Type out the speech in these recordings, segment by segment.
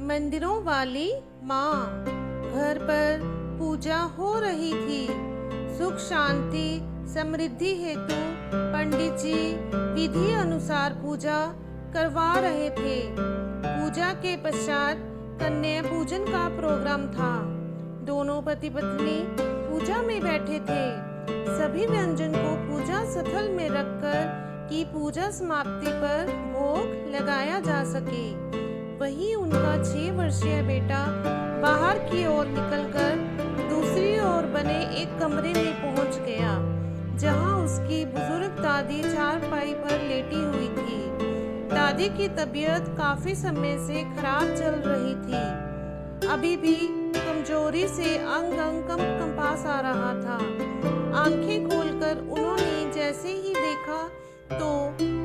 मंदिरों वाली माँ। घर पर पूजा हो रही थी। सुख शांति समृद्धि हेतु पंडित जी विधि अनुसार पूजा करवा रहे थे। पूजा के पश्चात कन्या पूजन का प्रोग्राम था। दोनों पति पत्नी पूजा में बैठे थे। सभी व्यंजन को पूजा स्थल में रखकर कि पूजा समाप्ति पर भोग लगाया जा सके। वहीं उनका 6 वर्षीय बेटा बाहर की ओर निकलकर दूसरी ओर बने एक कमरे में पहुंच गया, जहां उसकी बुजुर्ग दादी चारपाई पर लेटी हुई थी। दादी की तबीयत काफी समय से खराब चल रही थी। अभी भी कमजोरी से अंग अंग कंपा सा रहा था। आंखें खोलकर उन्होंने जैसे ही देखा तो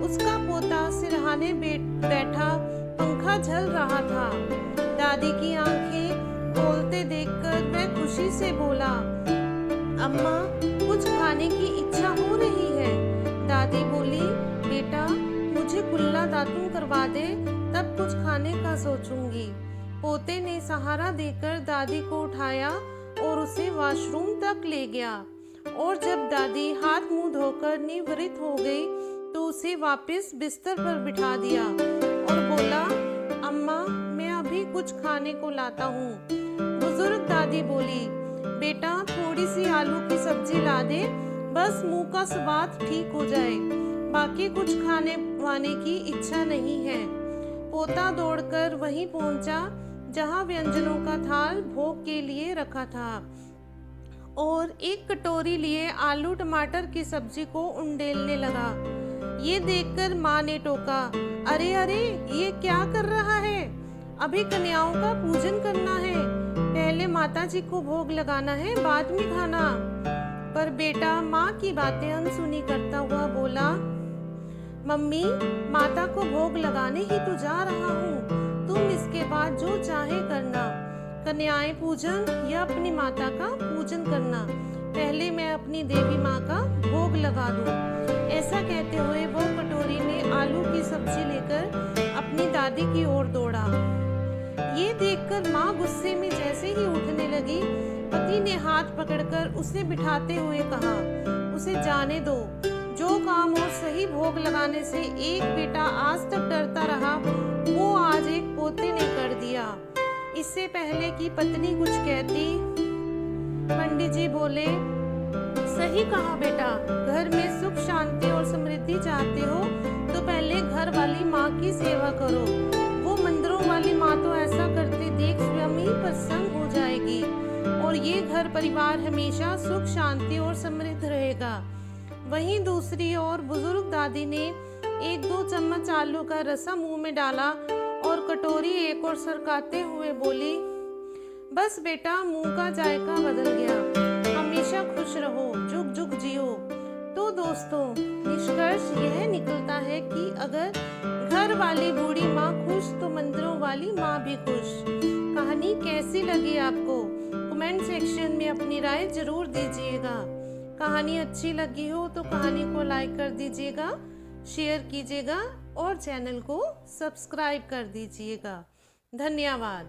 उसका पोता सिरहाने बैठा पंखा झल रहा था। दादी की आंखें खोलते देखकर वह खुशी से बोला, अम्मा, कुछ खाने की इच्छा हो रही है। दादी बोली, बेटा, मुझे कुल्ला दातुन करवा दे, तब कुछ खाने का सोचूंगी। पोते ने सहारा देकर दादी को उठाया और उसे वॉशरूम तक ले गया। और जब दादी हाथ मुंह धोकर निवृत्त हो गई तो उसे वापस बिस्तर पर बिठा दिया और बोला, अम्मा, मैं अभी कुछ खाने को लाता हूँ। बुजुर्ग दादी बोली, बेटा, थोड़ी सी आलू की सब्जी ला दे, बस मुंह का स्वाद ठीक हो जाए, बाकी कुछ खाने वाने की इच्छा नहीं है। पोता दौड़कर वहीं पहुंचा जहां व्यंजनों का थाल भोग के लिए रखा था और एक कटोरी लिए आलू टमाटर की सब्जी को उंडेलने लगा। ये देखकर माँ ने टोका, अरे अरे, ये क्या कर रहा है? अभी कन्याओं का पूजन करना है, पहले माता जी को भोग लगाना है, बाद में खाना। पर बेटा माँ की बातें अनसुनी करता हुआ बोला, मम्मी, माता को भोग लगाने ही तो जा रहा हूँ, तुम इसके बाद जो चाहे करना, कन्याएं पूजन या अपनी माता का पूजन करना, पहले मैं अपनी देवी माँ का भोग लगा दूं। ऐसा कहते हुए वो कटोरी में आलू की सब्जी लेकर अपनी दादी की ओर दौड़ा। ये देखकर माँ गुस्से में जैसे ही उठने लगी, पति ने हाथ पकड़कर उसे बिठाते हुए कहा, उसे जाने दो। जो काम और सही भोग लगाने से एक बेटा आज तक डरता रहा, वो आज एक पोते ने कर दिया। इससे पहले कि पत्नी कुछ कहती, पंडित जी बोले, सही कहा बेटा, घर में सुख शांति और समृद्धि चाहते हो तो पहले घर वाली माँ की सेवा करो। वो मंदिरों वाली माँ तो ऐसा करते देख स्वयं ही प्रसन्न हो जाएगी और ये घर परिवार हमेशा सुख शांति और समृद्ध रहेगा। वहीं दूसरी ओर बुजुर्ग दादी ने 1-2 चम्मच आलू का रसा मुंह में डाला और कटोरी एक और सरकाते हुए बोली, बस बेटा, मुंह का जायका बदल गया, हमेशा खुश रहो, जुग जुग जियो। तो दोस्तों, निष्कर्ष यह निकलता है कि अगर घर वाली बूढ़ी माँ खुश तो मंदिरों वाली माँ भी खुश। कहानी कैसी लगी आपको? कमेंट सेक्शन में अपनी राय जरूर दीजिएगा। कहानी अच्छी लगी हो तो कहानी को लाइक कर दीजिएगा, शेयर कीजिएगा और चैनल को सब्सक्राइब कर दीजिएगा। धन्यवाद।